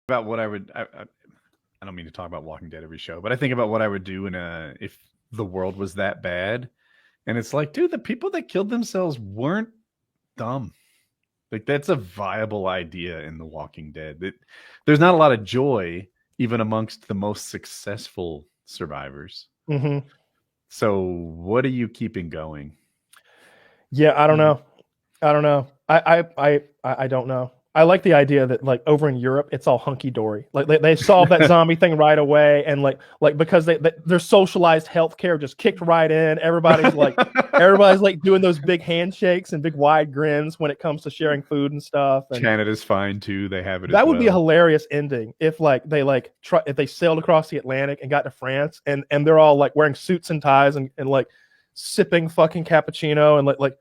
about what I would. I don't mean to talk about Walking Dead every show, but I think about what I would do if the world was that bad. And it's like, dude, the people that killed themselves weren't dumb. Like, that's a viable idea in The Walking Dead. There's not a lot of joy even amongst the most successful survivors. Mm-hmm. So what are you keeping going? Yeah, I don't know. I don't know. I don't know. I like the idea that like over in Europe, it's all hunky dory. Like they solved that zombie thing right away, and like because their socialized healthcare just kicked right in. Everybody's like doing those big handshakes and big wide grins when it comes to sharing food and stuff. And Canada's fine too. They have it. That would be a hilarious ending if if they sailed across the Atlantic and got to France and they're all like wearing suits and ties and like sipping fucking cappuccino and like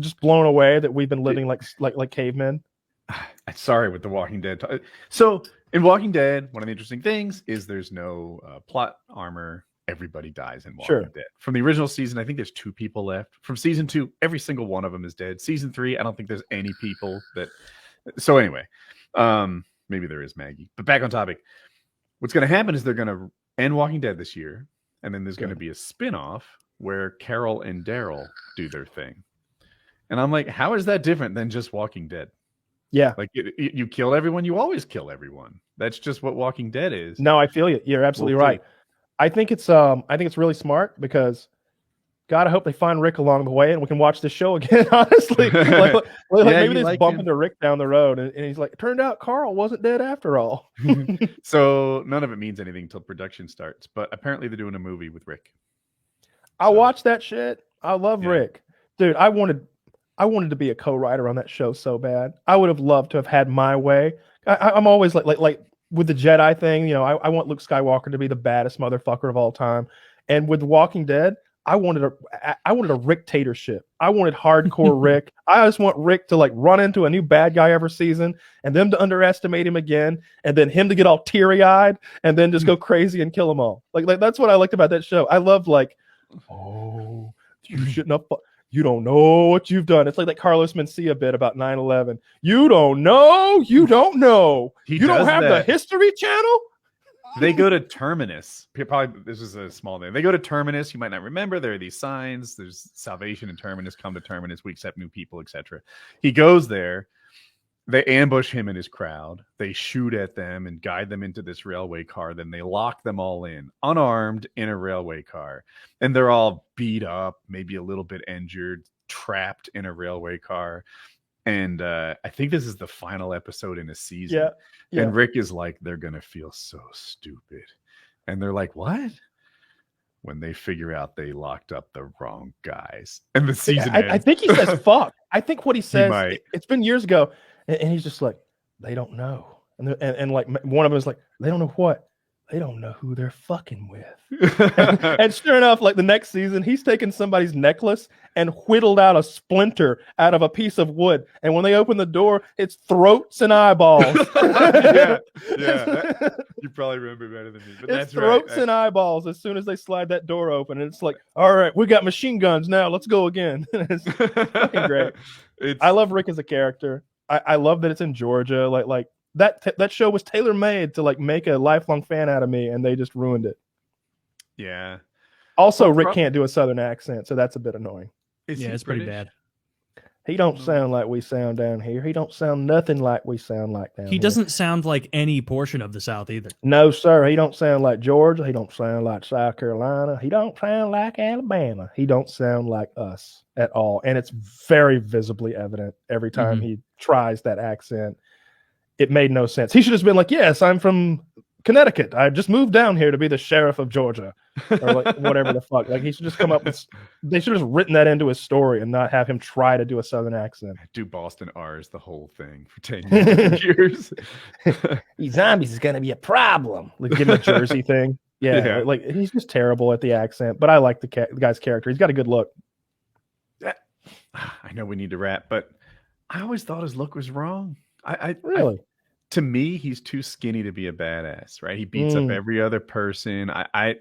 just blown away that we've been living like cavemen. Sorry with The Walking Dead. So in Walking Dead, one of the interesting things is there's no plot armor. Everybody dies in Walking Dead. From the original season, I think there's 2 people left. From season 2, every single one of them is dead. Season 3, I don't think there's any people that. So anyway, maybe there is Maggie. But back on topic, what's going to happen is they're going to end Walking Dead this year, and then there's going to be a spinoff where Carol and Daryl do their thing. And I'm like, how is that different than just Walking Dead? Yeah. Like you kill everyone, you always kill everyone. That's just what Walking Dead is. No, I feel you. You're absolutely right. I think it's really smart because God, I hope they find Rick along the way and we can watch this show again, honestly. Maybe they just bump into Rick down the road and he's like, it turned out Carl wasn't dead after all. So none of it means anything until production starts. But apparently they're doing a movie with Rick. I watched that shit. I love Rick. Dude, I wanted to be a co-writer on that show so bad. I would have loved to have had my way. I'm always like with the Jedi thing, I want Luke Skywalker to be the baddest motherfucker of all time. And with Walking Dead, I wanted a Rick-tatorship. I wanted hardcore Rick. I just want Rick to like run into a new bad guy every season and them to underestimate him again and then him to get all teary-eyed and then just go crazy and kill them all. Like that's what I liked about that show. I love oh, you shouldn't have. You don't know what you've done. It's like that Carlos Mencia bit about 9/11. You don't know. You don't know. You don't have the History Channel. They go to Terminus. Probably this is a small name. They go to Terminus. You might not remember. There are these signs. There's salvation in Terminus. Come to Terminus. We accept new people, etc. He goes there. They ambush him and his crowd. They shoot at them and guide them into this railway car. Then they lock them all in, unarmed, in a railway car. And they're all beat up, maybe a little bit injured, trapped in a railway car. And I think this is the final episode in a season. Yeah. And Rick is like, they're going to feel so stupid. And they're like, what? When they figure out they locked up the wrong guys. And the season ends. I think he says, fuck. I think what he says, it's been years ago. And he's just like, they don't know. And like one of them is like, they don't know what? They don't know who they're fucking with. and sure enough, like the next season, he's taken somebody's necklace and whittled out a splinter out of a piece of wood. And when they open the door, it's throats and eyeballs. yeah. You probably remember better than me. But it's throats and eyeballs as soon as they slide that door open. And it's like, all right, we got machine guns now. Let's go again. It's fucking great. I love Rick as a character. I love that it's in Georgia. Like that show was tailor-made to like make a lifelong fan out of me, and they just ruined it. Yeah. Also, Rick can't do a Southern accent, so that's a bit annoying. It's pretty bad. He don't sound like we sound down here. He don't sound nothing like we sound like down here. He doesn't sound like any portion of the South either. No, sir. He don't sound like Georgia. He don't sound like South Carolina. He don't sound like Alabama. He don't sound like us at all. And it's very visibly evident every time he tries that accent. It made no sense. He should have been like, yes, I'm from Connecticut. I just moved down here to be the sheriff of Georgia, or like whatever the fuck. Like he should just come up with. They should have just written that into his story and not have him try to do a Southern accent. Do Boston R's the whole thing for 10 years. These zombies is gonna be a problem. Like give him a Jersey thing. Yeah, like he's just terrible at the accent. But I like the guy's character. He's got a good look. I know we need to wrap, but I always thought his look was wrong. Really. To me, he's too skinny to be a badass, right? He beats up every other person. I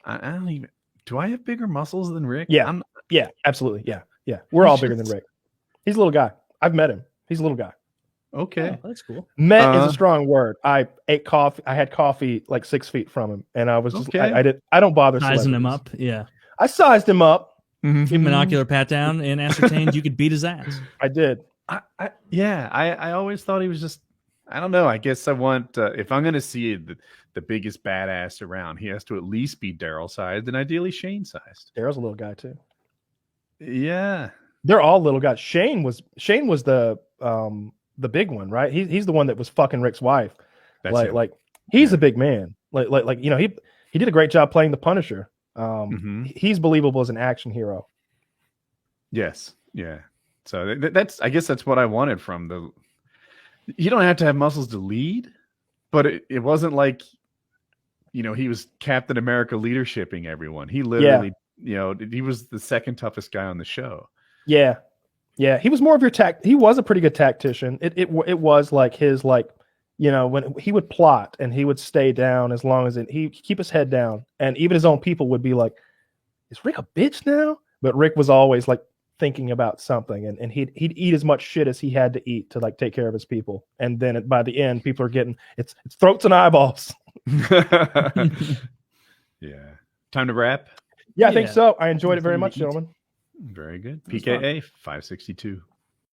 don't even. Do I have bigger muscles than Rick? Yeah, yeah, absolutely. Yeah. We're all bigger than Rick. He's a little guy. I've met him. He's a little guy. Okay. Oh, that's cool. Met is a strong word. I ate coffee. I had coffee like 6 feet from him, and I was just Okay. I don't bother Sizing him celebrities. up. Yeah. I sized him up. Give him an ocular pat down and ascertained you could beat his ass. I did. I always thought he was just, I don't know. I guess I want, if I'm going to see the biggest badass around, he has to at least be Daryl sized and ideally Shane sized. Daryl's a little guy too. Yeah. They're all little guys. Shane was the big one, right? He's the one that was fucking Rick's wife. That's like he's a big man. Like you know, he did a great job playing the Punisher. He's believable as an action hero. Yes. Yeah. So that's, I guess that's what I wanted from the, you don't have to have muscles to lead, but it wasn't like, you know, he was Captain America leadershiping everyone. He literally, you know, he was the second toughest guy on the show. Yeah. Yeah. He was more of your he was a pretty good tactician. It was like his, like, you know, when he would plot and he would stay down as long as he keep his head down. And even his own people would be like, is Rick a bitch now? But Rick was always like thinking about something, and he'd eat as much shit as he had to eat to like take care of his people. And then by the end, people are getting it's throats and eyeballs. Yeah. Time to wrap. Yeah, I think so. I enjoyed it very much, gentlemen. Very good. PKA 562.